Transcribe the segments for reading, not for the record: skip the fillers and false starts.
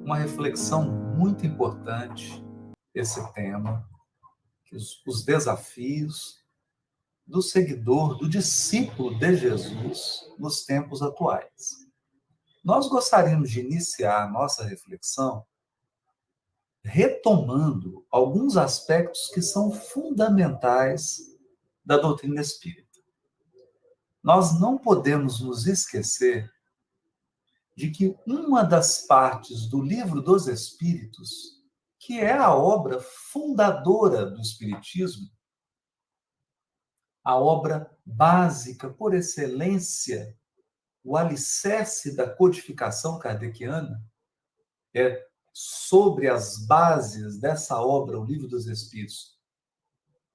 uma reflexão muito importante, esse tema, que os desafios do seguidor, do discípulo de Jesus nos tempos atuais. Nós gostaríamos de iniciar a nossa reflexão retomando alguns aspectos que são fundamentais da doutrina espírita. Nós não podemos nos esquecer de que uma das partes do Livro dos Espíritos, que é a obra fundadora do Espiritismo, a obra básica por excelência, o alicerce da codificação kardeciana, é sobre as bases dessa obra, o Livro dos Espíritos,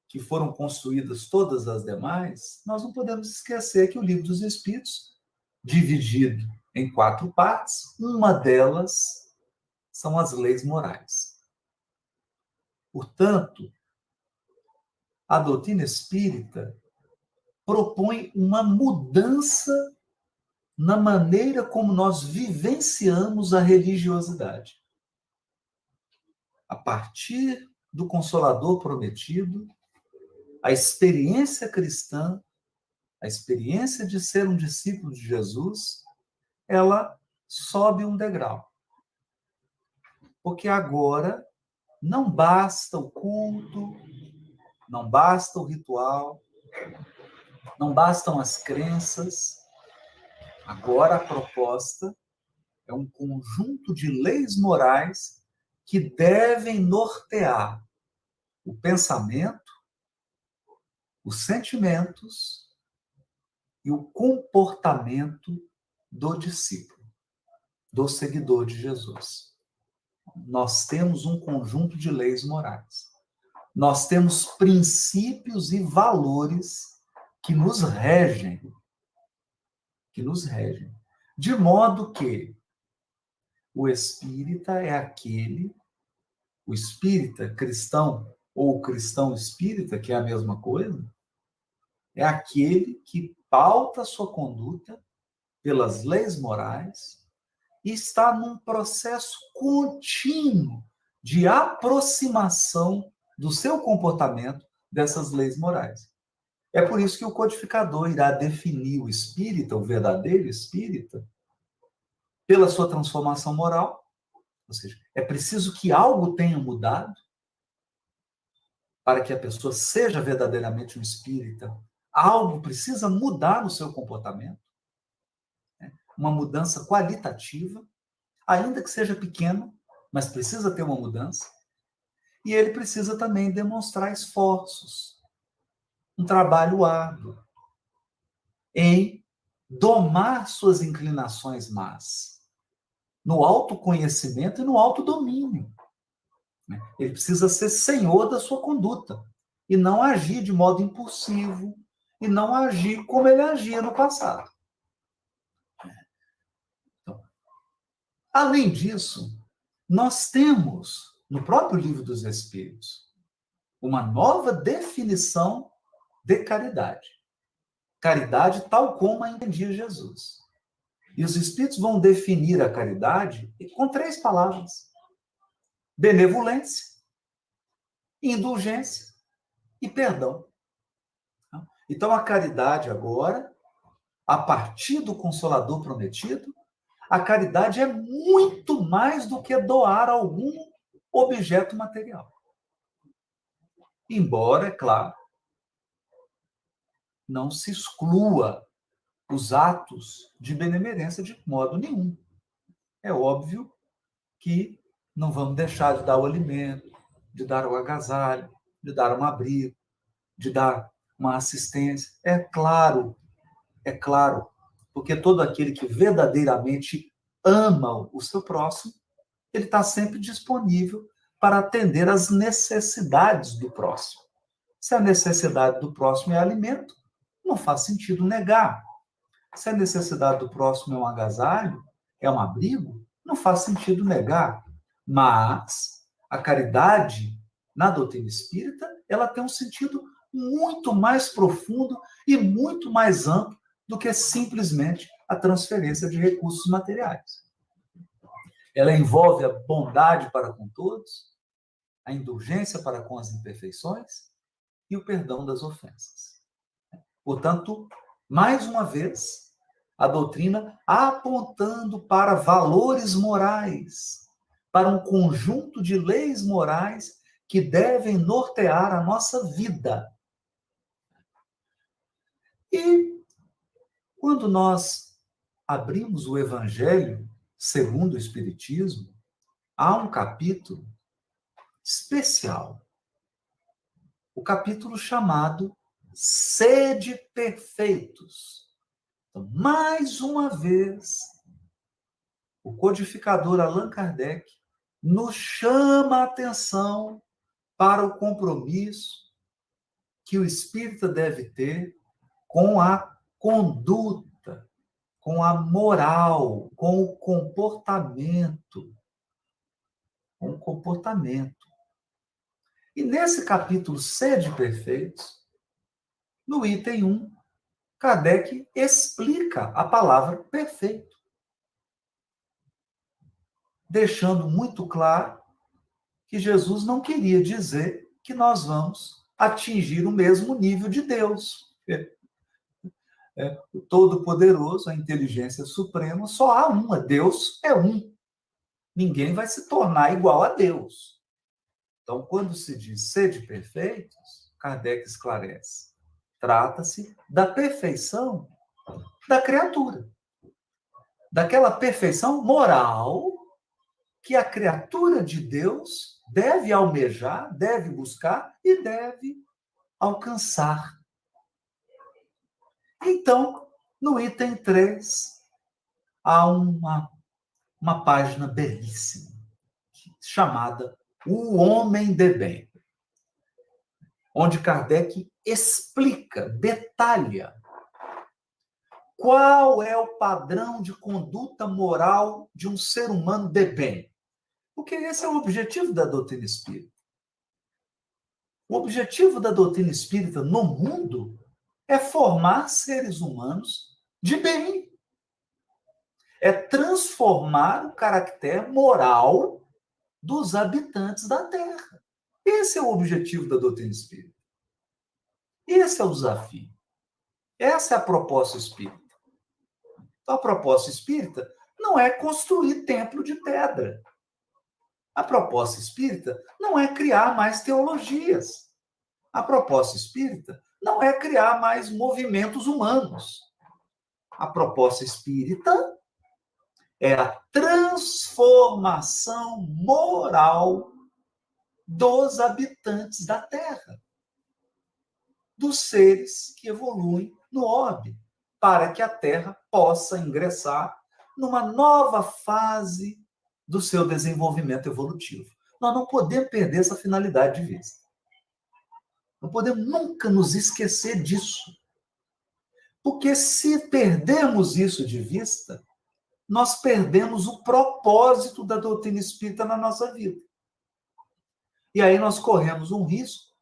que foram construídas todas as demais, nós não podemos esquecer que o Livro dos Espíritos, dividido em 4 partes, uma delas são as leis morais. Portanto, a doutrina espírita propõe uma mudança na maneira como nós vivenciamos a religiosidade. A partir do Consolador prometido, a experiência cristã, a experiência de ser um discípulo de Jesus, ela sobe um degrau. Porque agora não basta o culto, não basta o ritual, não bastam as crenças. Agora a proposta é um conjunto de leis morais que devem nortear o pensamento, os sentimentos e o comportamento do discípulo, do seguidor de Jesus. Nós temos um conjunto de leis morais. Nós temos princípios e valores que nos regem. De modo que o espírita é aquele, o espírita cristão ou o cristão espírita, que é a mesma coisa, é aquele que pauta sua conduta pelas leis morais e está num processo contínuo de aproximação do seu comportamento dessas leis morais. É por isso que o codificador irá definir o espírita, o verdadeiro espírita, pela sua transformação moral. Ou seja, é preciso que algo tenha mudado para que a pessoa seja verdadeiramente um espírita. Algo precisa mudar no seu comportamento. Uma mudança qualitativa, ainda que seja pequena, mas precisa ter uma mudança. E ele precisa também demonstrar esforços, um trabalho árduo em domar suas inclinações más, no autoconhecimento e no autodomínio. Ele precisa ser senhor da sua conduta e não agir de modo impulsivo e não agir como ele agia no passado. Então, além disso, nós temos no próprio Livro dos Espíritos uma nova definição de caridade. Caridade tal como a entendia Jesus. E os Espíritos vão definir a caridade com 3 palavras: benevolência, indulgência e perdão. Então, a caridade agora, a partir do Consolador prometido, a caridade é muito mais do que doar algum objeto material. Embora, é claro, não se exclua os atos de benemerência de modo nenhum. É óbvio que não vamos deixar de dar o alimento, de dar o agasalho, de dar um abrigo, de dar uma assistência. É claro, porque todo aquele que verdadeiramente ama o seu próximo, ele está sempre disponível para atender às necessidades do próximo. Se a necessidade do próximo é alimento, não faz sentido negar. Se a necessidade do próximo é um agasalho, é um abrigo, não faz sentido negar. Mas a caridade, na doutrina espírita, ela tem um sentido muito mais profundo e muito mais amplo do que simplesmente a transferência de recursos materiais. Ela envolve a bondade para com todos, a indulgência para com as imperfeições e o perdão das ofensas. Portanto, mais uma vez, a doutrina apontando para valores morais, para um conjunto de leis morais que devem nortear a nossa vida. E quando nós abrimos o Evangelho segundo o Espiritismo, há um capítulo especial, o capítulo chamado Sede Perfeitos. Então, mais uma vez, o codificador Allan Kardec nos chama a atenção para o compromisso que o espírita deve ter com a conduta, com a moral, com o comportamento. Com o comportamento. E nesse capítulo Sede Perfeitos, no item 1, Kardec explica a palavra perfeito, deixando muito claro que Jesus não queria dizer que nós vamos atingir o mesmo nível de Deus. O Todo-Poderoso, a inteligência suprema, só há uma. Deus é um. Ninguém vai se tornar igual a Deus. Então, quando se diz sede perfeitos, Kardec esclarece. Trata-se da perfeição da criatura. Daquela perfeição moral que a criatura de Deus deve almejar, deve buscar e deve alcançar. Então, no item 3, há uma página belíssima, chamada O Homem de Bem, onde Kardec explica, detalha, qual é o padrão de conduta moral de um ser humano de bem. Porque esse é o objetivo da doutrina espírita. O objetivo da doutrina espírita no mundo é formar seres humanos de bem. É transformar o caráter moral dos habitantes da Terra. Esse é o objetivo da doutrina espírita. Esse é o desafio. Essa é a proposta espírita. Então, a proposta espírita não é construir templo de pedra. A proposta espírita não é criar mais teologias. A proposta espírita não é criar mais movimentos humanos. A proposta espírita é a transformação moral dos habitantes da Terra, dos seres que evoluem no orbe, para que a Terra possa ingressar numa nova fase do seu desenvolvimento evolutivo. Nós não podemos perder essa finalidade de vista. Não podemos nunca nos esquecer disso. Porque se perdemos isso de vista, nós perdemos o propósito da doutrina espírita na nossa vida. E aí nós corremos um risco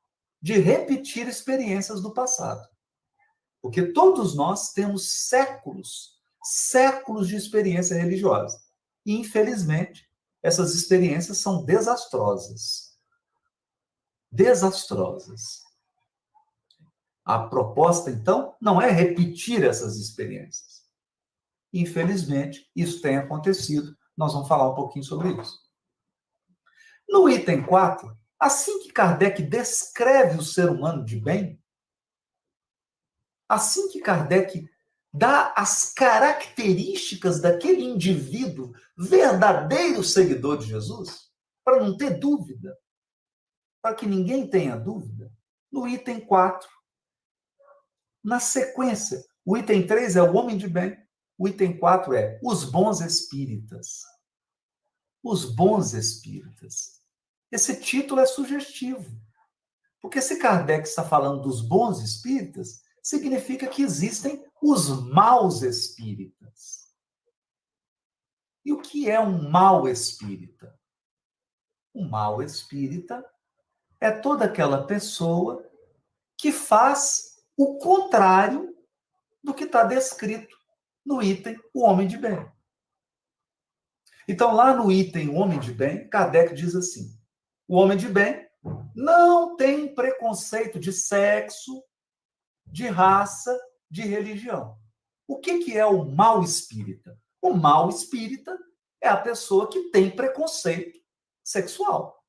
de repetir experiências do passado. Porque todos nós temos séculos de experiência religiosa. E, infelizmente, essas experiências são desastrosas. Desastrosas. A proposta, então, não é repetir essas experiências. Infelizmente, isso tem acontecido. Nós vamos falar um pouquinho sobre isso. No item 4, assim que Kardec descreve o ser humano de bem, assim que Kardec dá as características daquele indivíduo verdadeiro seguidor de Jesus, para não ter dúvida, para que ninguém tenha dúvida, no item 4, na sequência, o item 3 é o homem de bem, o item 4 é os bons espíritas. Os bons espíritas. Esse título é sugestivo, porque se Kardec está falando dos bons espíritas, significa que existem os maus espíritas. E o que é um mau espírita? Um mau espírita é toda aquela pessoa que faz o contrário do que está descrito no item o homem de bem. Então, lá no item Homem de Bem, Kardec diz assim: o homem de bem não tem preconceito de sexo, de raça, de religião. O que é o mal espírita? O mal espírita é a pessoa que tem preconceito sexual.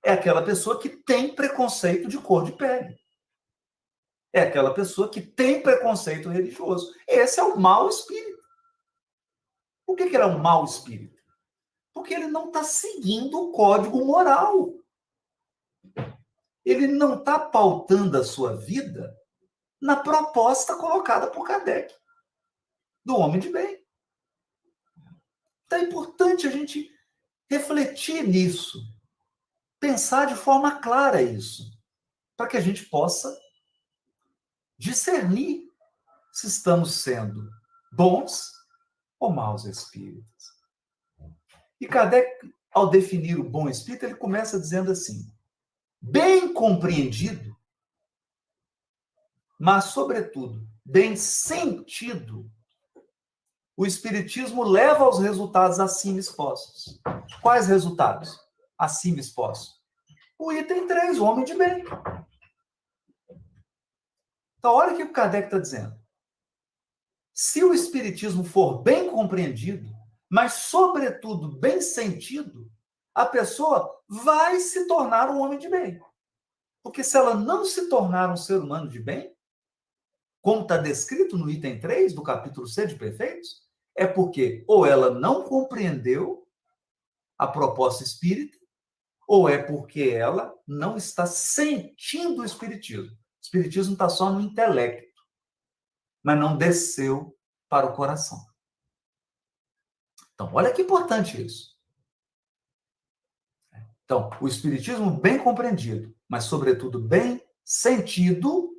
É aquela pessoa que tem preconceito de cor de pele. É aquela pessoa que tem preconceito religioso. Esse é o mau espírito. Por que ele é um mau espírito? Porque ele não está seguindo o código moral. Ele não está pautando a sua vida na proposta colocada por Kardec, do homem de bem. Então é importante a gente refletir nisso, pensar de forma clara isso, para que a gente possa discernir se estamos sendo bons ou maus espíritos. E Kardec, ao definir o bom espírito, ele começa dizendo assim: bem compreendido, mas, sobretudo, bem sentido, o espiritismo leva aos resultados acima expostos. Quais resultados acima expostos? O item 3, o homem de bem. Então, olha o que o Kardec está dizendo. Se o espiritismo for bem compreendido, mas, sobretudo, bem sentido, a pessoa vai se tornar um homem de bem. Porque se ela não se tornar um ser humano de bem, como está descrito no item 3 do capítulo C de Perfeitos, é porque ou ela não compreendeu a proposta espírita, ou é porque ela não está sentindo o espiritismo. O espiritismo está só no intelecto, mas não desceu para o coração. Então, olha que importante isso. Então, o espiritismo bem compreendido, mas, sobretudo, bem sentido,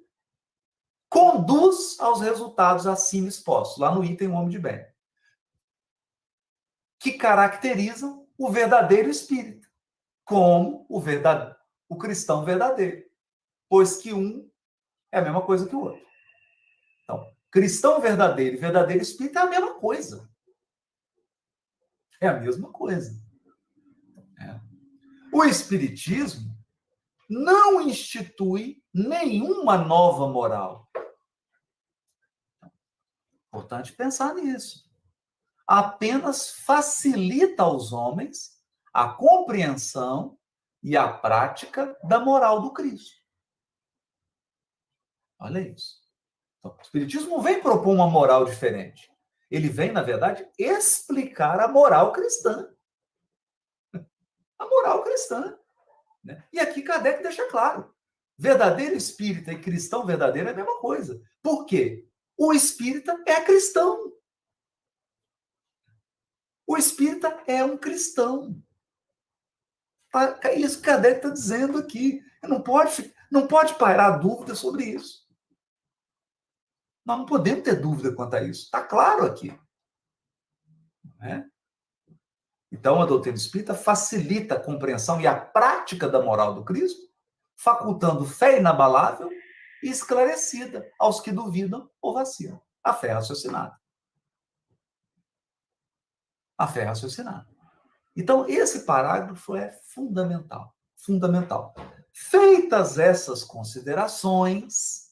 conduz aos resultados acima expostos, lá no item Homem de Bem, que caracterizam o verdadeiro espírita, como o cristão verdadeiro, pois que um é a mesma coisa que o outro. Então, cristão verdadeiro e verdadeiro espírita é a mesma coisa. É a mesma coisa. É. O espiritismo não institui nenhuma nova moral. Importante pensar nisso. Apenas facilita aos homens a compreensão e a prática da moral do Cristo. Olha isso. Então, o Espiritismo não vem propor uma moral diferente. Ele vem, na verdade, explicar a moral cristã. A moral cristã. Né? E aqui Kardec deixa claro. Verdadeiro espírita e cristão verdadeiro é a mesma coisa. Por quê? O espírita é cristão. O espírita é um cristão. É isso que Kardec está dizendo aqui. Não pode pairar dúvida sobre isso. Nós não podemos ter dúvida quanto a isso. Está claro aqui. Né? Então, a doutrina espírita facilita a compreensão e a prática da moral do Cristo, facultando fé inabalável e esclarecida aos que duvidam ou vacilam. A fé raciocinada. A fé raciocinada. Então, esse parágrafo é fundamental. Fundamental. Feitas essas considerações,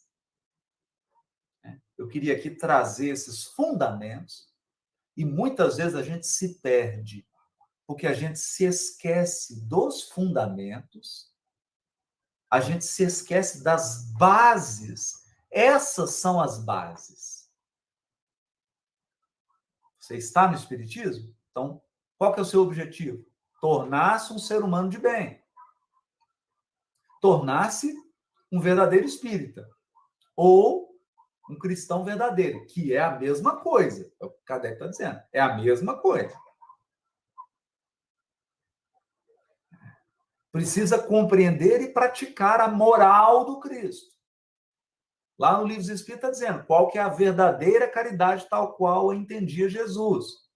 eu queria aqui trazer esses fundamentos, e muitas vezes a gente se perde, porque a gente se esquece dos fundamentos, a gente se esquece das bases. Essas são as bases. Você está no Espiritismo? Então, qual que é o seu objetivo? Tornar-se um ser humano de bem. Tornar-se um verdadeiro espírita. Ou um cristão verdadeiro, que é a mesma coisa. É o que o Kardec está dizendo. É a mesma coisa. Precisa compreender e praticar a moral do Cristo. Lá no Livro dos Espíritos está dizendo qual que é a verdadeira caridade tal qual a entendia Jesus.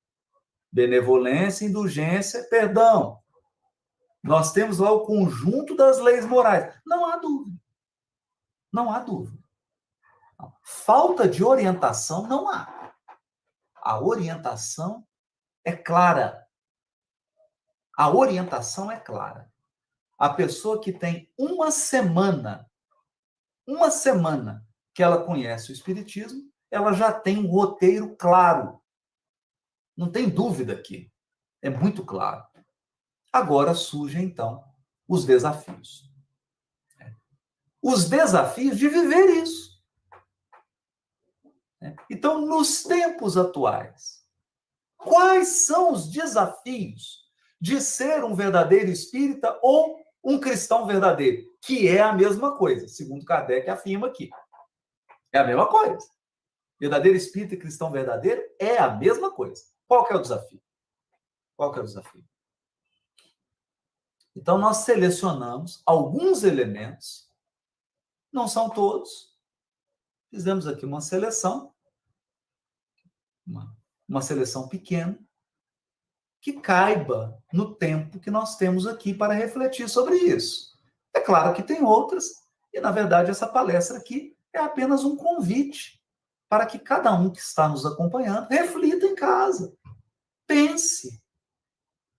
Benevolência, indulgência, perdão. Nós temos lá o conjunto das leis morais. Não há dúvida. Não há dúvida. Falta de orientação não há. A orientação é clara. A orientação é clara. A pessoa que tem uma semana que ela conhece o Espiritismo, ela já tem um roteiro claro. Não tem dúvida aqui. É muito claro. Agora surgem, então, os desafios. Os desafios de viver isso. Então, nos tempos atuais, quais são os desafios de ser um verdadeiro espírita ou um cristão verdadeiro? Que é a mesma coisa, segundo Kardec afirma aqui. É a mesma coisa. Verdadeiro espírita e cristão verdadeiro é a mesma coisa. Qual que é o desafio? Qual que é o desafio? Então, nós selecionamos alguns elementos, não são todos, fizemos aqui uma seleção, uma seleção pequena, que caiba no tempo que nós temos aqui para refletir sobre isso. É claro que tem outras, e na verdade essa palestra aqui é apenas um convite para que cada um que está nos acompanhando reflita em casa, pense,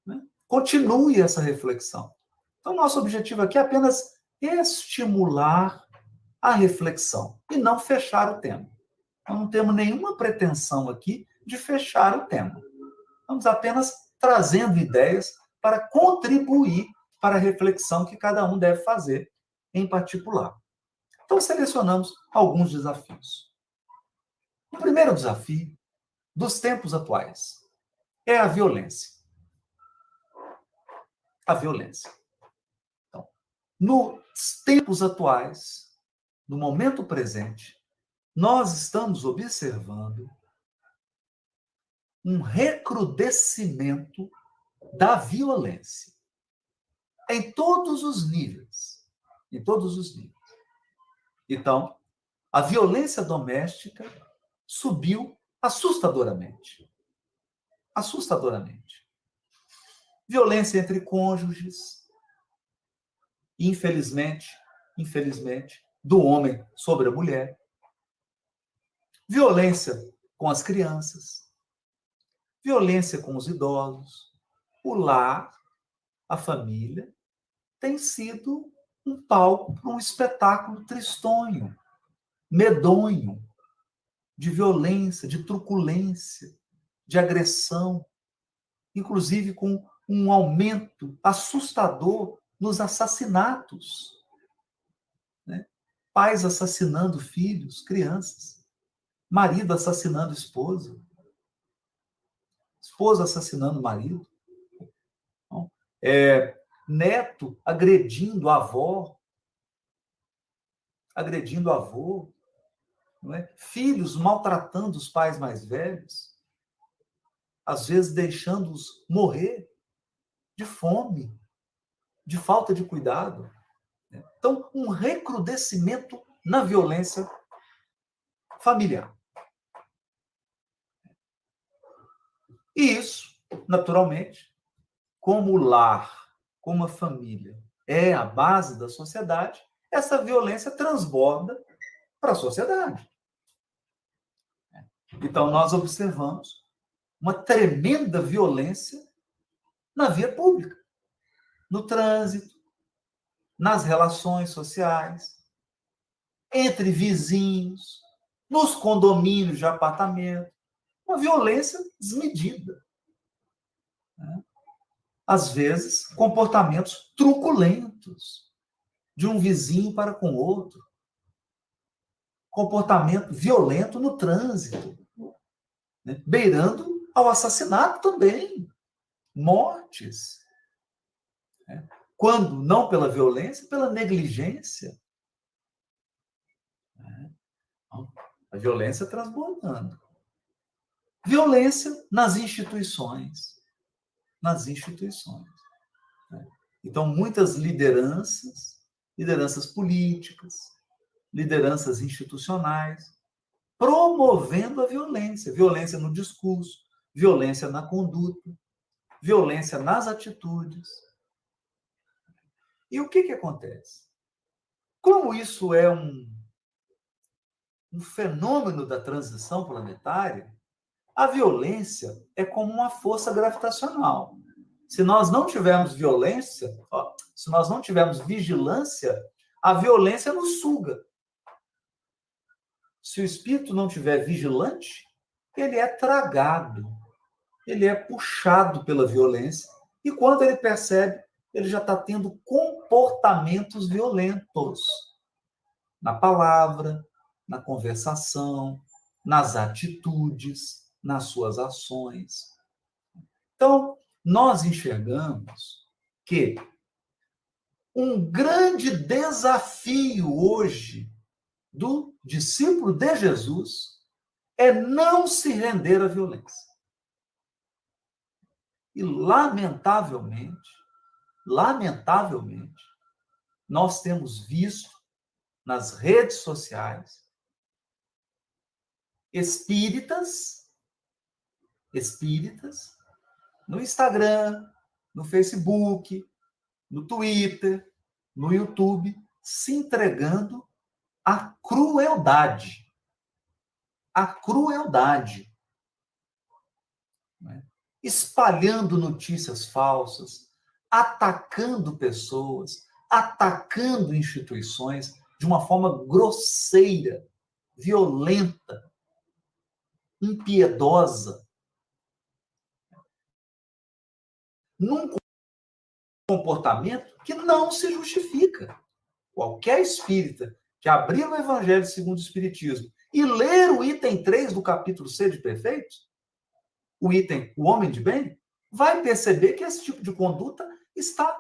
né? Continue essa reflexão. Então, nosso objetivo aqui é apenas estimular a reflexão e não fechar o tema. Nós não temos nenhuma pretensão aqui de fechar o tema. Estamos apenas trazendo ideias para contribuir para a reflexão que cada um deve fazer em particular. Então, selecionamos alguns desafios. O primeiro desafio dos tempos atuais é a violência. A violência. Então, nos tempos atuais, no momento presente, nós estamos observando um recrudescimento da violência em todos os níveis. Em todos os níveis. Então, a violência doméstica subiu assustadoramente. Assustadoramente. Violência entre cônjuges, infelizmente, do homem sobre a mulher. Violência com as crianças. Violência com os idosos. O lar, a família, tem sido um palco para um espetáculo tristonho, medonho, de violência, de truculência, de agressão, inclusive com um aumento assustador nos assassinatos. Né? Pais assassinando filhos, crianças. Marido assassinando esposa. Esposa assassinando marido. Neto agredindo a avó. Agredindo avô. Não é? Filhos maltratando os pais mais velhos. Às vezes deixando-os morrer de fome, de falta de cuidado. Então, um recrudescimento na violência familiar. E isso, naturalmente, como o lar, como a família é a base da sociedade, essa violência transborda para a sociedade. Então, nós observamos uma tremenda violência na via pública, no trânsito, nas relações sociais, entre vizinhos, nos condomínios de apartamento, uma violência desmedida. Às vezes, comportamentos truculentos de um vizinho para com outro, comportamento violento no trânsito, né? Beirando ao assassinato também, mortes. Né? Quando não pela violência, pela negligência. Né? A violência transbordando. Violência nas instituições. Nas instituições. Né? Então, muitas lideranças políticas, lideranças institucionais, promovendo a violência. Violência no discurso, violência na conduta, violência nas atitudes. E o que acontece? Como isso é um fenômeno da transição planetária, A violência é como uma força gravitacional. Se nós não tivermos violência, se nós não tivermos vigilância, a violência nos suga. Se o espírito não tiver vigilante, ele é tragado, ele é puxado pela violência, e quando ele percebe, ele já está tendo comportamentos violentos na palavra, na conversação, nas atitudes, nas suas ações. Então, nós enxergamos que um grande desafio hoje do discípulo de Jesus é não se render à violência. E, lamentavelmente, nós temos visto nas redes sociais espíritas, no Instagram, no Facebook, no Twitter, no YouTube, se entregando à crueldade. Né? Espalhando notícias falsas, atacando pessoas, atacando instituições de uma forma grosseira, violenta, impiedosa, num comportamento que não se justifica. Qualquer espírita que abrir o Evangelho segundo o Espiritismo e ler o item 3 do capítulo Sede Perfeitos, o item O Homem de Bem, vai perceber que esse tipo de conduta está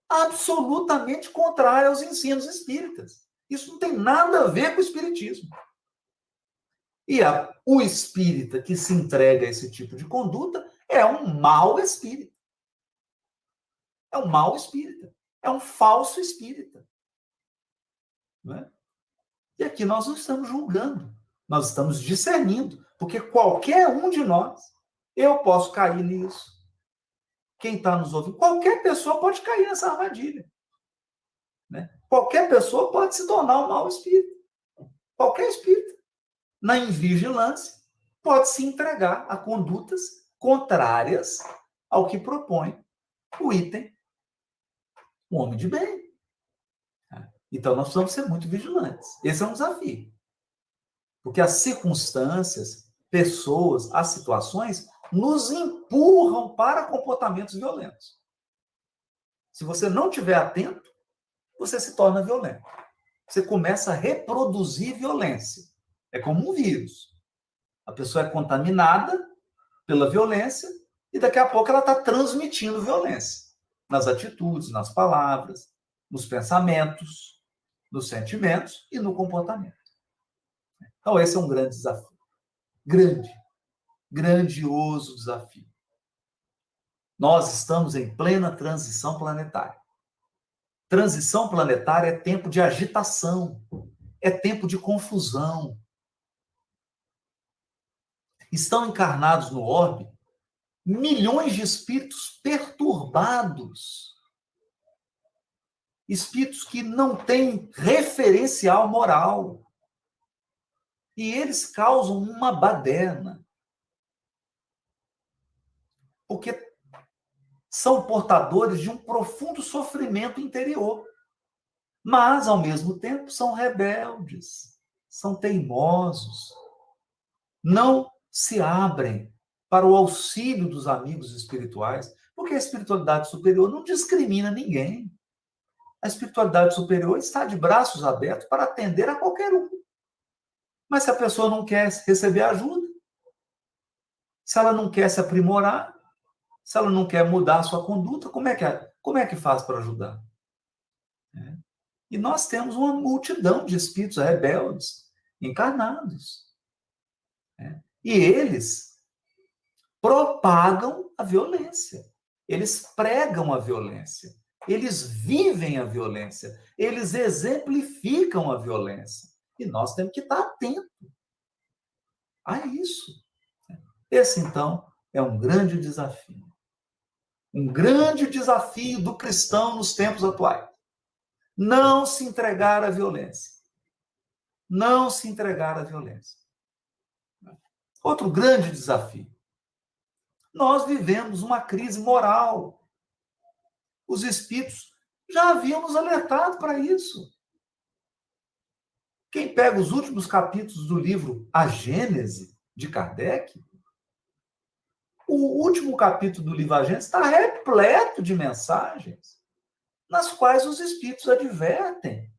absolutamente contrária aos ensinos espíritas. Isso não tem nada a ver com o espiritismo. E o espírita que se entrega a esse tipo de conduta é um mau espírita. É um mau espírita. É um falso espírita. Não é? E aqui nós não estamos julgando. Nós estamos discernindo. Porque qualquer um de nós, eu posso cair nisso. Quem está nos ouvindo, qualquer pessoa pode cair nessa armadilha. Né? Qualquer pessoa pode se tornar um mau espírito. Qualquer espírito, na invigilância, pode se entregar a condutas contrárias ao que propõe o item O Homem de Bem. Então, nós precisamos ser muito vigilantes. Esse é um desafio. Porque as circunstâncias, pessoas, as situações nos empurram para comportamentos violentos. Se você não estiver atento, você se torna violento. Você começa a reproduzir violência. É como um vírus. A pessoa é contaminada pela violência e daqui a pouco ela está transmitindo violência. Nas atitudes, nas palavras, nos pensamentos, nos sentimentos e no comportamento. Então, esse é um grande desafio. Grandioso desafio. Nós estamos em plena transição planetária. Transição planetária é tempo de agitação, é tempo de confusão. Estão encarnados no orbe milhões de espíritos perturbados. Espíritos que não têm referencial moral. E eles causam uma baderna. Porque são portadores de um profundo sofrimento interior. Mas, ao mesmo tempo, são rebeldes, são teimosos. Não se abrem para o auxílio dos amigos espirituais, porque a espiritualidade superior não discrimina ninguém. A espiritualidade superior está de braços abertos para atender a qualquer um. Mas se a pessoa não quer receber ajuda, se ela não quer se aprimorar, se ela não quer mudar a sua conduta, como é que faz para ajudar? E nós temos uma multidão de espíritos rebeldes, encarnados. E eles propagam a violência. Eles pregam a violência. Eles vivem a violência. Eles exemplificam a violência. E nós temos que estar atentos a isso. Esse, então, é um grande desafio. Um grande desafio do cristão nos tempos atuais. Não se entregar à violência. Não se entregar à violência. Outro grande desafio. Nós vivemos uma crise moral. Os espíritos já haviam nos alertado para isso. Quem pega os últimos capítulos do livro A Gênese, de Kardec, o último capítulo do livro A Gênese está repleto de mensagens nas quais os espíritos advertem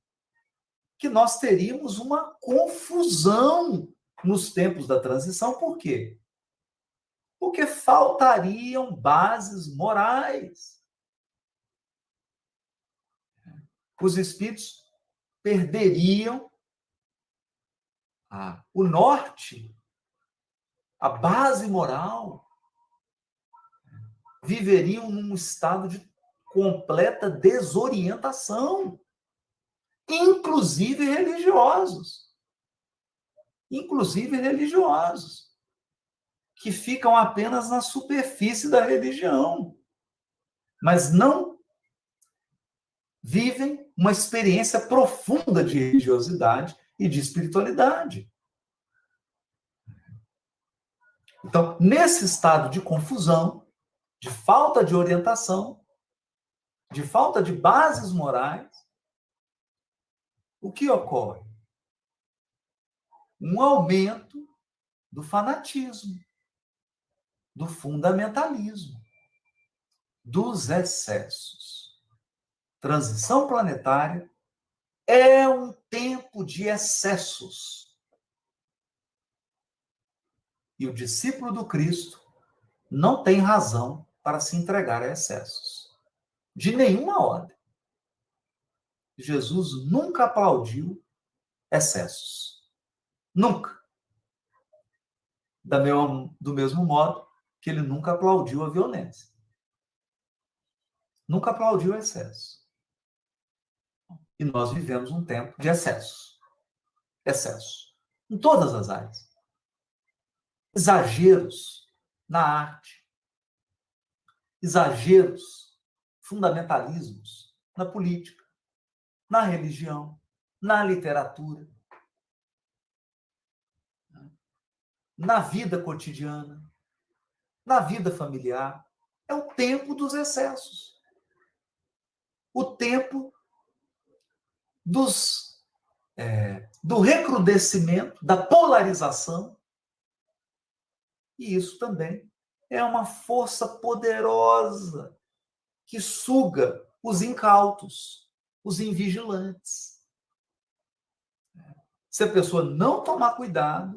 que nós teríamos uma confusão nos tempos da transição. Por quê? Porque faltariam bases morais. Os espíritos perderiam o norte, a base moral, viveriam num estado de completa desorientação, inclusive religiosos. Inclusive religiosos, que ficam apenas na superfície da religião, mas não vivem uma experiência profunda de religiosidade e de espiritualidade. Então, nesse estado de confusão, de falta de orientação, de falta de bases morais, o que ocorre? Um aumento do fanatismo, do fundamentalismo, dos excessos. Transição planetária é um tempo de excessos. E o discípulo do Cristo não tem razão para se entregar a excessos. De nenhuma ordem. Jesus nunca aplaudiu excessos. Nunca. Do mesmo modo que ele nunca aplaudiu a violência. Nunca aplaudiu o excesso. E nós vivemos um tempo de excessos. Excessos. Em todas as áreas. Exageros na arte. Exageros, fundamentalismos na política, na religião, na literatura, na vida cotidiana, na vida familiar. É o tempo dos excessos. O tempo do recrudescimento, da polarização. E isso também é uma força poderosa que suga os incautos, os invigilantes. Se a pessoa não tomar cuidado,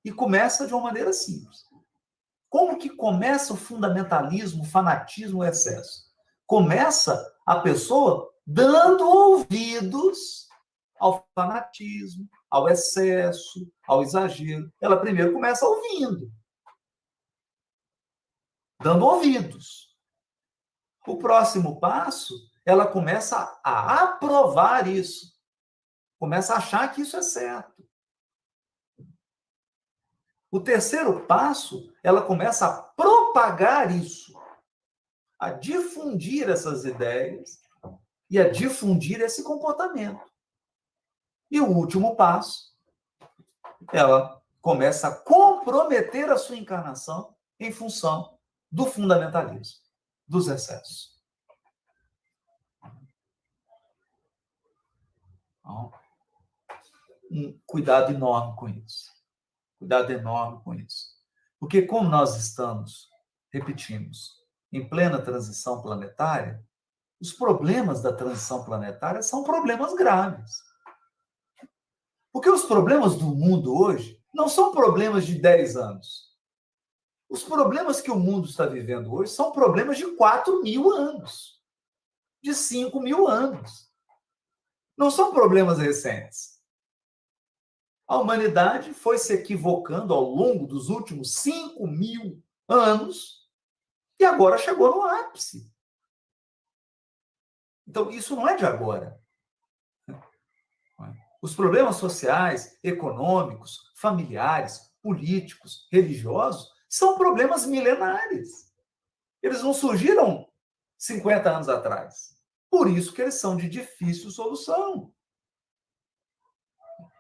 e começa de uma maneira simples. Como que começa o fundamentalismo, o fanatismo, o excesso? Começa a pessoa dando ouvidos ao fanatismo, ao excesso, ao exagero. Ela primeiro começa ouvindo, dando ouvidos. O próximo passo, ela começa a aprovar isso. Começa a achar que isso é certo. O terceiro passo, ela começa a propagar isso, a difundir essas ideias e a difundir esse comportamento. E o último passo, ela começa a comprometer a sua encarnação em função do fundamentalismo, dos excessos. Então, um cuidado enorme com isso. Cuidado enorme com isso. Porque como nós estamos, repetimos, em plena transição planetária, os problemas da transição planetária são problemas graves. Porque os problemas do mundo hoje não são problemas de 10 anos. Os problemas que o mundo está vivendo hoje são problemas de 4.000 anos, de 5.000 anos. Não são problemas recentes. A humanidade foi se equivocando ao longo dos últimos 5.000 anos e agora chegou no ápice. Então, isso não é de agora. Os problemas sociais, econômicos, familiares, políticos, religiosos, são problemas milenares. Eles não surgiram 50 anos atrás. Por isso que eles são de difícil solução.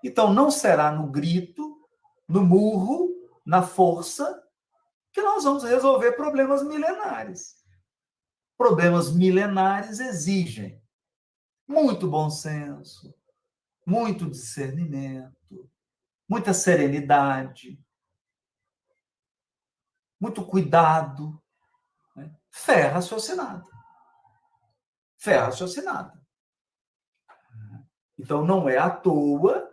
Então, não será no grito, no murro, na força, que nós vamos resolver problemas milenares. Problemas milenares exigem muito bom senso, muito discernimento, muita serenidade, muito cuidado, né? Fé raciocinada. Fé raciocinada. Então, não é à toa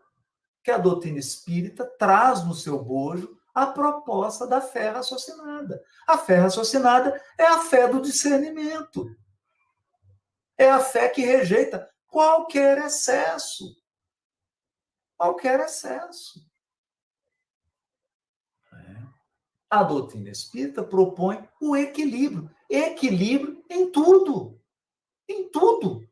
que a doutrina espírita traz no seu bojo a proposta da fé raciocinada. A fé raciocinada é a fé do discernimento. É a fé que rejeita qualquer excesso. Qualquer excesso. A doutrina espírita propõe o equilíbrio. Equilíbrio em tudo. Em tudo.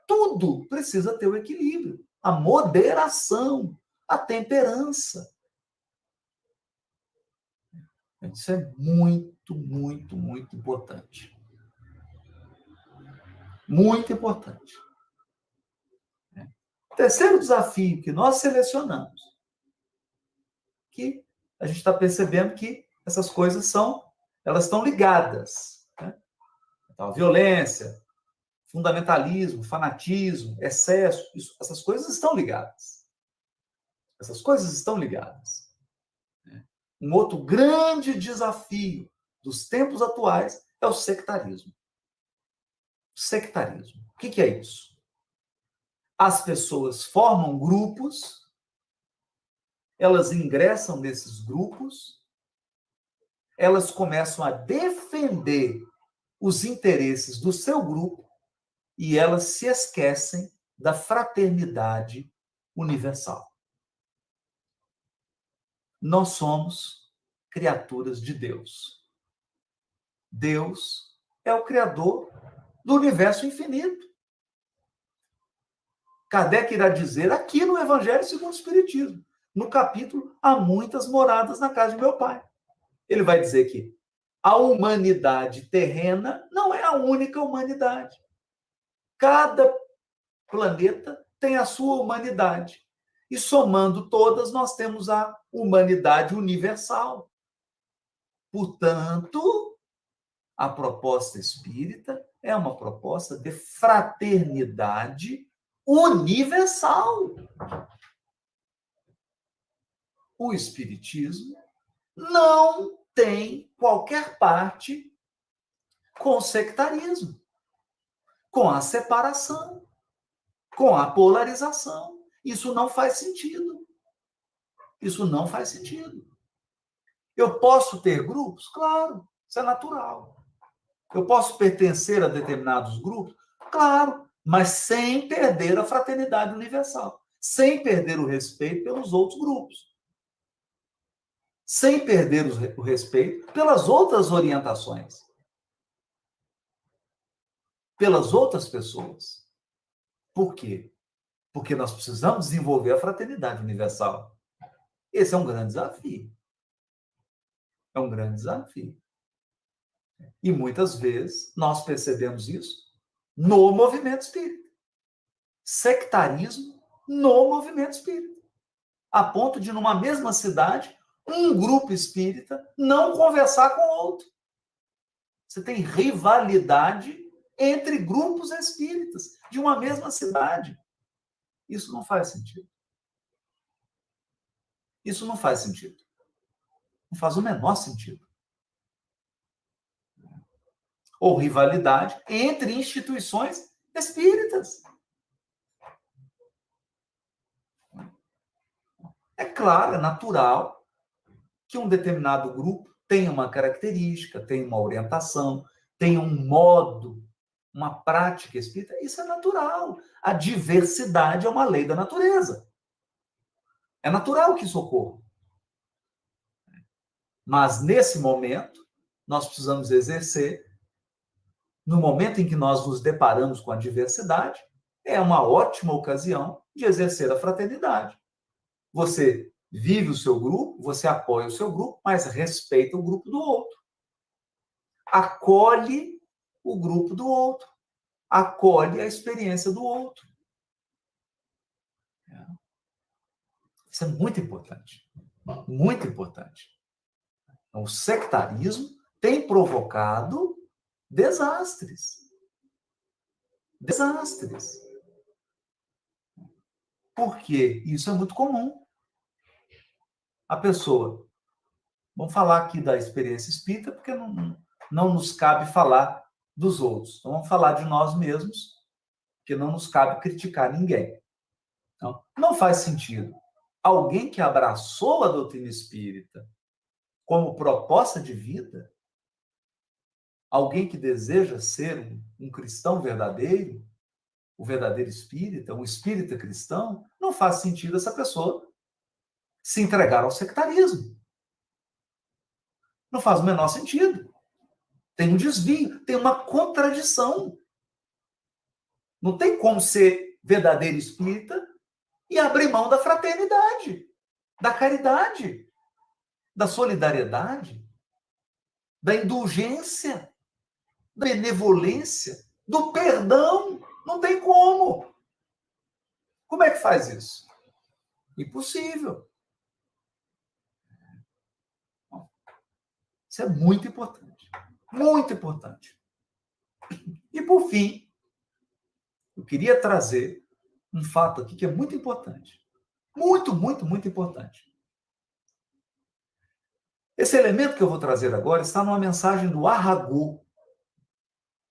Tudo precisa ter o equilíbrio. A moderação, a temperança. Isso é muito, muito, muito importante. Muito importante. Terceiro desafio que nós selecionamos, que a gente está percebendo que essas coisas elas estão ligadas. Né? Então, a violência, fundamentalismo, fanatismo, excesso, essas coisas estão ligadas. Essas coisas estão ligadas. Um outro grande desafio dos tempos atuais é o sectarismo. Sectarismo. O que é isso? As pessoas formam grupos, elas ingressam nesses grupos, elas começam a defender os interesses do seu grupo e elas se esquecem da fraternidade universal. Nós somos criaturas de Deus. Deus é o criador do universo infinito. Kardec irá dizer aqui no Evangelho segundo o Espiritismo, no capítulo Há muitas moradas na casa de meu Pai. Ele vai dizer que a humanidade terrena não é a única humanidade. Cada planeta tem a sua humanidade. E somando todas, nós temos a humanidade universal. Portanto, a proposta espírita é uma proposta de fraternidade universal. O espiritismo não tem qualquer parte com o sectarismo, com a separação, com a polarização. Isso não faz sentido. Isso não faz sentido. Eu posso ter grupos? Claro, isso é natural. Eu posso pertencer a determinados grupos? Claro, mas sem perder a fraternidade universal, sem perder o respeito pelos outros grupos, sem perder o respeito pelas outras orientações, pelas outras pessoas. Por quê? Porque nós precisamos desenvolver a fraternidade universal. Esse é um grande desafio. É um grande desafio. E muitas vezes nós percebemos isso no movimento espírita. Sectarismo no movimento espírita. A ponto de, numa mesma cidade, um grupo espírita não conversar com o outro. Você tem rivalidade entre grupos espíritas de uma mesma cidade. Isso não faz sentido. Isso não faz sentido. Não faz o menor sentido. Ou rivalidade entre instituições espíritas. É claro, é natural que um determinado grupo tenha uma característica, tenha uma orientação, tenha um modo, uma prática espírita. Isso é natural. A diversidade é uma lei da natureza. É natural que isso ocorra. Mas, nesse momento, nós precisamos exercer, no momento em que nós nos deparamos com a diversidade, é uma ótima ocasião de exercer a fraternidade. Você vive o seu grupo, você apoia o seu grupo, mas respeita o grupo do outro. Acolhe o grupo do outro. Acolhe a experiência do outro. Isso é muito importante. Muito importante. Então, o sectarismo tem provocado desastres. Desastres. Por quê? Isso é muito comum. A pessoa... Vamos falar aqui da experiência espírita, porque não nos cabe falar dos outros. Então, vamos falar de nós mesmos, porque não nos cabe criticar ninguém. Então, não faz sentido alguém que abraçou a doutrina espírita como proposta de vida, alguém que deseja ser um cristão verdadeiro, o verdadeiro espírita, um espírita cristão, não faz sentido essa pessoa se entregar ao sectarismo. Não faz o menor sentido. Tem um desvio, tem uma contradição. Não tem como ser verdadeiro espírita e abrir mão da fraternidade, da caridade, da solidariedade, da indulgência, da benevolência, do perdão. Não tem como. Como é que faz isso? Impossível. Isso é muito importante. Muito importante. E, por fim, eu queria trazer um fato aqui que é muito importante. Muito, muito, muito importante. Esse elemento que eu vou trazer agora está numa mensagem do Aragon,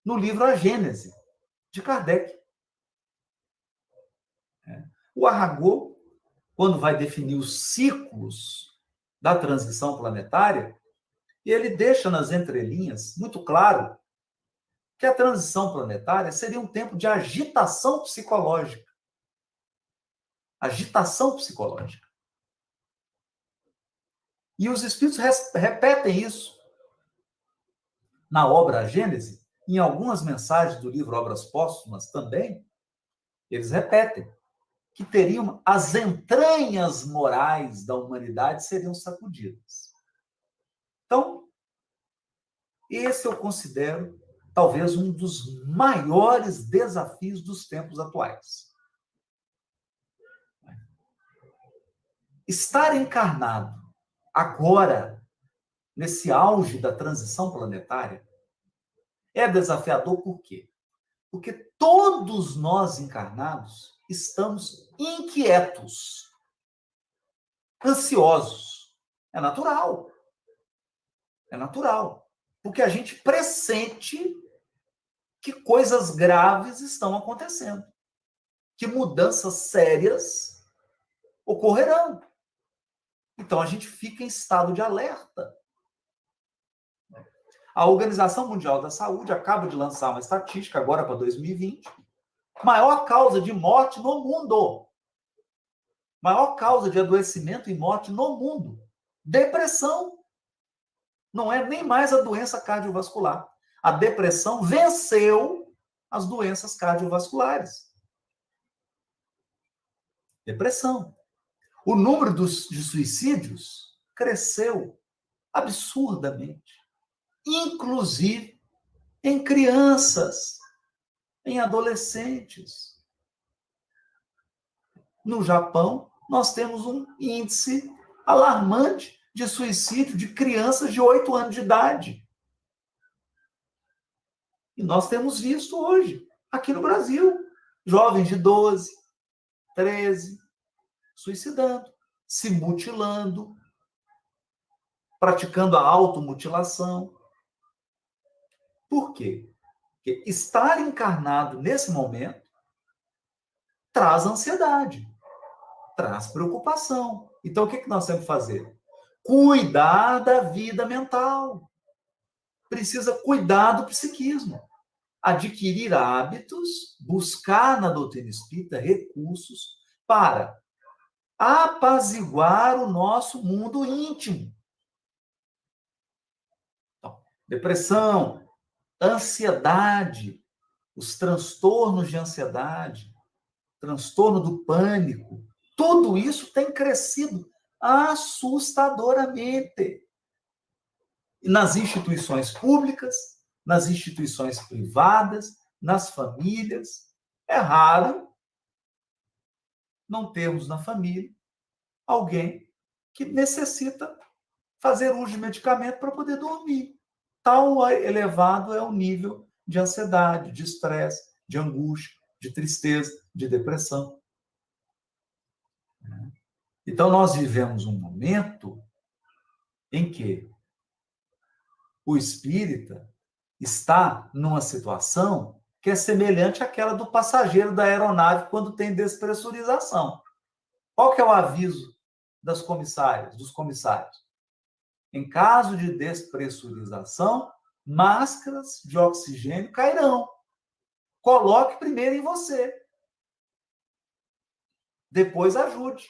no livro A Gênese, de Kardec. O Aragon, quando vai definir os ciclos da transição planetária, ele deixa nas entrelinhas muito claro que a transição planetária seria um tempo de agitação psicológica. Agitação psicológica. E os espíritos repetem isso na obra A Gênese, em algumas mensagens do livro Obras Póstumas também, eles repetem que teriam as entranhas morais da humanidade seriam sacudidas. Então, esse eu considero talvez um dos maiores desafios dos tempos atuais. Estar encarnado agora, nesse auge da transição planetária, é desafiador por quê? Porque todos nós encarnados estamos inquietos, ansiosos. É natural. É natural. Porque a gente pressente que coisas graves estão acontecendo, que mudanças sérias ocorrerão. Então, a gente fica em estado de alerta. A Organização Mundial da Saúde acaba de lançar uma estatística, agora para 2020, maior causa de morte no mundo. Maior causa de adoecimento e morte no mundo. Depressão. Não é nem mais a doença cardiovascular. A depressão venceu as doenças cardiovasculares. Depressão. O número de suicídios cresceu absurdamente. Inclusive em crianças, em adolescentes. No Japão, nós temos um índice alarmante de suicídio de crianças de 8 anos de idade. E nós temos visto hoje, aqui no Brasil, jovens de 12, 13, suicidando, se mutilando, praticando a automutilação. Por quê? Porque estar encarnado nesse momento traz ansiedade, traz preocupação. Então, o que nós temos que fazer? Cuidar da vida mental. Precisa cuidar do psiquismo. Adquirir hábitos, buscar na doutrina espírita recursos para apaziguar o nosso mundo íntimo. Então, depressão, ansiedade, os transtornos de ansiedade, transtorno do pânico, tudo isso tem crescido assustadoramente. Nas instituições públicas, nas instituições privadas, nas famílias. É raro não termos na família alguém que necessita fazer uso de medicamento para poder dormir. Tal elevado é o nível de ansiedade, de estresse, de angústia, de tristeza, de depressão. Então, nós vivemos um momento em que o espírita está numa situação que é semelhante àquela do passageiro da aeronave quando tem despressurização. Qual que é o aviso das comissárias, dos comissários? Em caso de despressurização, máscaras de oxigênio cairão. Coloque primeiro em você. Depois ajude.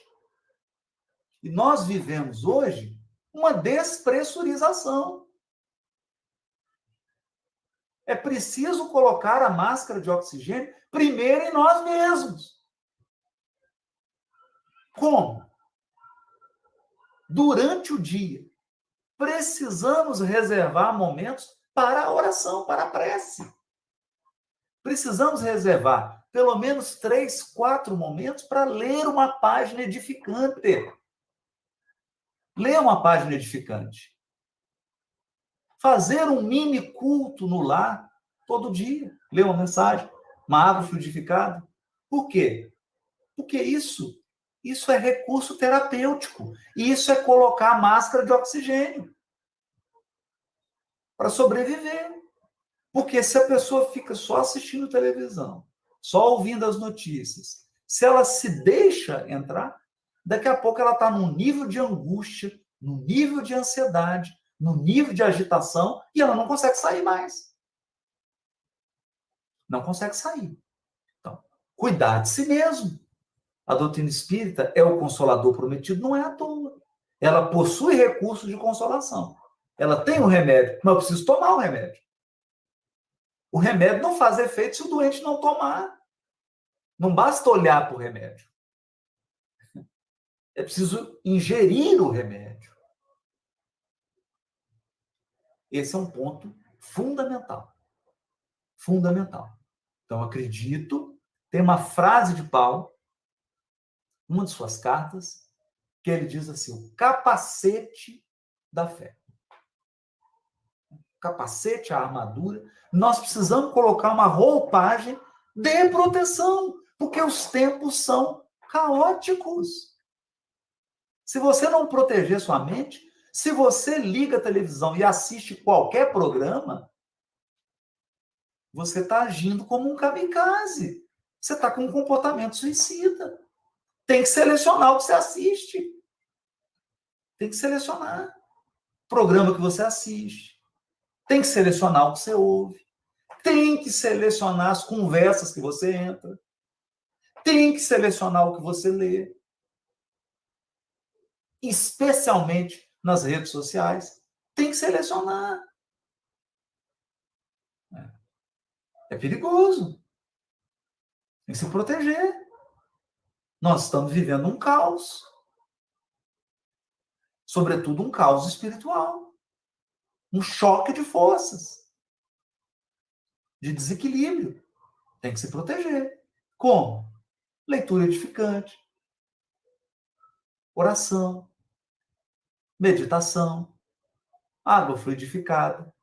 E nós vivemos hoje uma despressurização. É preciso colocar a máscara de oxigênio primeiro em nós mesmos. Como? Durante o dia, precisamos reservar momentos para a oração, para a prece. Precisamos reservar pelo menos 3, 4 momentos para ler uma página edificante. Ler uma página edificante. Fazer um mini culto no lar todo dia. Ler uma mensagem, uma água fluidificada. Por quê? Porque isso é recurso terapêutico. Isso é colocar a máscara de oxigênio para sobreviver. Porque se a pessoa fica só assistindo televisão, só ouvindo as notícias, se ela se deixa entrar, daqui a pouco ela está num nível de angústia, num nível de ansiedade, num nível de agitação, e ela não consegue sair mais. Não consegue sair. Então, cuidar de si mesmo. A doutrina espírita é o consolador prometido, não é à toa. Ela possui recursos de consolação. Ela tem um remédio, mas eu preciso tomar o remédio. O remédio não faz efeito se o doente não tomar. Não basta olhar para o remédio. É preciso ingerir o remédio. Esse é um ponto fundamental. Fundamental. Então, acredito, tem uma frase de Paulo, uma de suas cartas, que ele diz assim, o capacete da fé. O capacete, a armadura, nós precisamos colocar uma roupagem de proteção, porque os tempos são caóticos. Se você não proteger sua mente, se você liga a televisão e assiste qualquer programa, você está agindo como um kamikaze. Você está com um comportamento suicida. Tem que selecionar o que você assiste. Tem que selecionar o programa que você assiste. Tem que selecionar o que você ouve. Tem que selecionar as conversas que você entra. Tem que selecionar o que você lê. Especialmente nas redes sociais. Tem que selecionar. É perigoso. Tem que se proteger. Nós estamos vivendo um caos. Sobretudo um caos espiritual. Um choque de forças. De desequilíbrio. Tem que se proteger. Como? Leitura edificante. Oração. Meditação. Água fluidificada.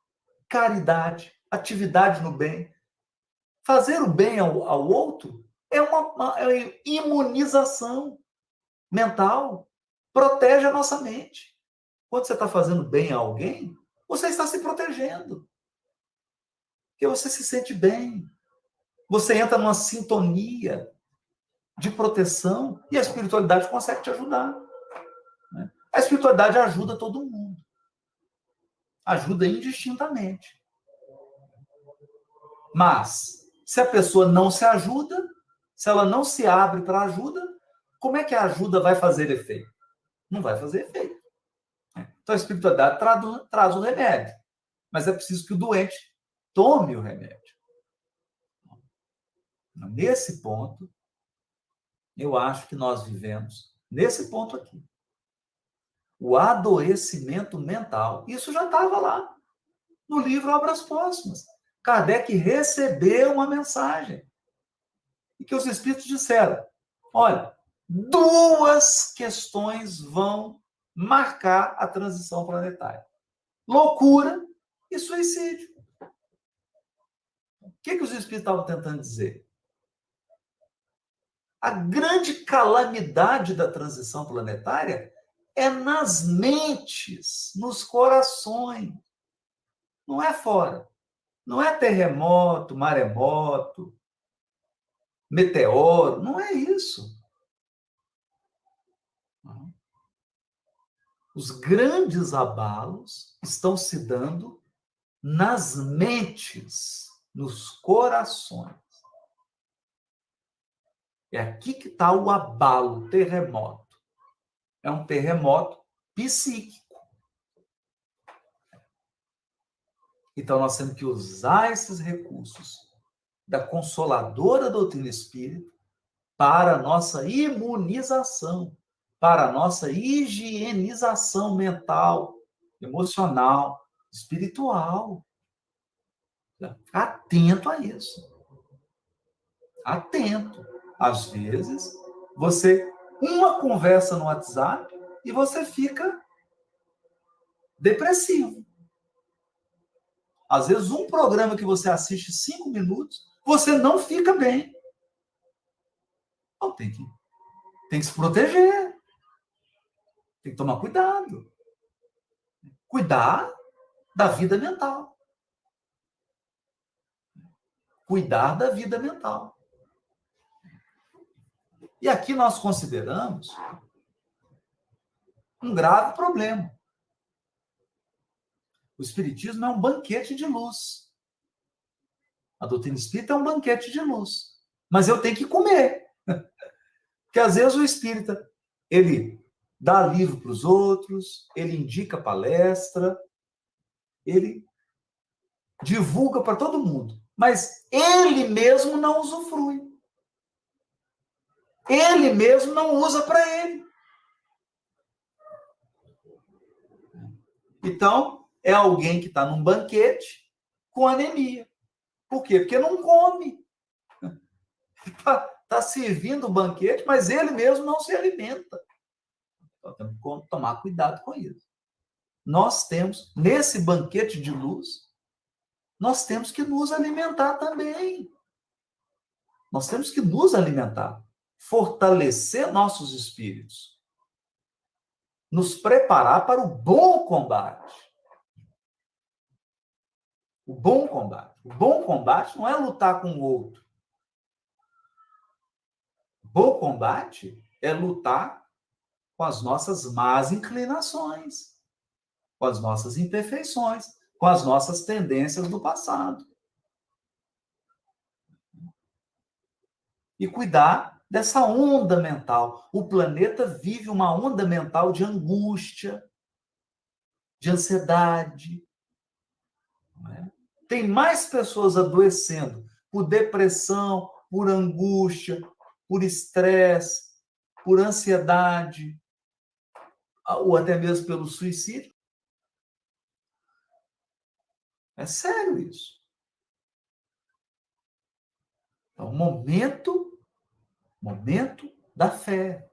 Caridade. Atividade no bem. Fazer o bem ao outro é uma imunização mental. Protege a nossa mente. Quando você está fazendo bem a alguém, você está se protegendo. Porque você se sente bem. Você entra numa sintonia de proteção e a espiritualidade consegue te ajudar. Né? A espiritualidade ajuda todo mundo. Ajuda indistintamente. Mas, se a pessoa não se ajuda, se ela não se abre para a ajuda, como é que a ajuda vai fazer efeito? Não vai fazer efeito. Então, a espiritualidade traz o remédio. Mas é preciso que o doente tome o remédio. Nesse ponto, eu acho que nós vivemos, nesse ponto aqui, o adoecimento mental. Isso já estava lá, no livro Obras Póstumas. Kardec recebeu uma mensagem. E que os espíritos disseram, olha, duas questões vão marcar a transição planetária: loucura e suicídio. O que os espíritos estavam tentando dizer? A grande calamidade da transição planetária é nas mentes, nos corações. Não é fora. Não é terremoto, maremoto, meteoro. Não é isso. Os grandes abalos estão se dando nas mentes, nos corações. É aqui que está o abalo, o terremoto. É um terremoto psíquico. Então, nós temos que usar esses recursos da consoladora doutrina espírita para a nossa imunização, para a nossa higienização mental, emocional, espiritual. Ficar atento a isso. Atento. Às vezes, uma conversa no WhatsApp e você fica depressivo. Às vezes, um programa que você assiste 5 minutos, você não fica bem. Então, tem que se proteger. Tem que tomar cuidado. Cuidar da vida mental. Cuidar da vida mental. E aqui nós consideramos um grave problema. O Espiritismo é um banquete de luz. A doutrina espírita é um banquete de luz. Mas eu tenho que comer. Porque às vezes o espírita, ele dá livro para os outros, ele indica palestra, ele divulga para todo mundo. Mas ele mesmo não usufrui. Ele mesmo não usa para ele. Então, é alguém que está num banquete com anemia. Por quê? Porque não come. Está servindo o banquete, mas ele mesmo não se alimenta. Então, temos que tomar cuidado com isso. Nós temos, nesse banquete de luz, nós temos que nos alimentar também. Nós temos que nos alimentar, fortalecer nossos espíritos, nos preparar para o bom combate. O bom combate. O bom combate não é lutar com o outro. O bom combate é lutar com as nossas más inclinações, com as nossas imperfeições, com as nossas tendências do passado. E cuidar dessa onda mental. O planeta vive uma onda mental de angústia, de ansiedade. Não é? Tem mais pessoas adoecendo por depressão, por angústia, por estresse, por ansiedade, ou até mesmo pelo suicídio. É sério isso. Então, momento da fé.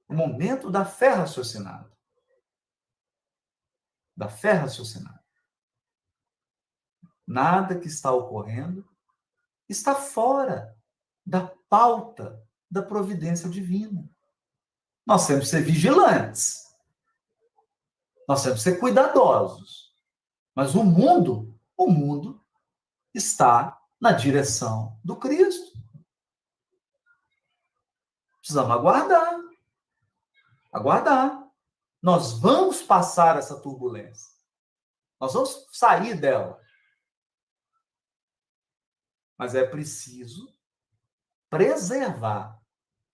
O momento da fé raciocinada. Da fé raciocinada. Nada que está ocorrendo está fora da pauta da providência divina. Nós temos que ser vigilantes. Nós temos que ser cuidadosos. Mas o mundo está na direção do Cristo. Precisamos aguardar. Aguardar. Nós vamos passar essa turbulência. Nós vamos sair dela. Mas é preciso preservar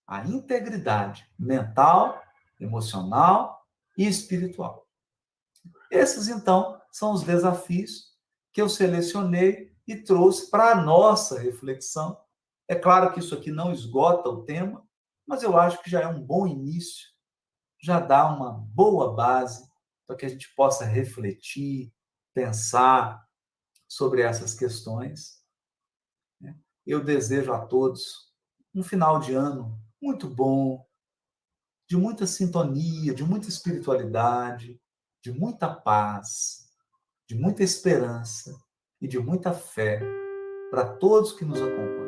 a integridade mental, emocional e espiritual. Esses, então, são os desafios que eu selecionei e trouxe para a nossa reflexão. É claro que isso aqui não esgota o tema, mas eu acho que já é um bom início, já dá uma boa base para que a gente possa refletir, pensar sobre essas questões. Eu desejo a todos um final de ano muito bom, de muita sintonia, de muita espiritualidade, de muita paz, de muita esperança e de muita fé para todos que nos acompanham.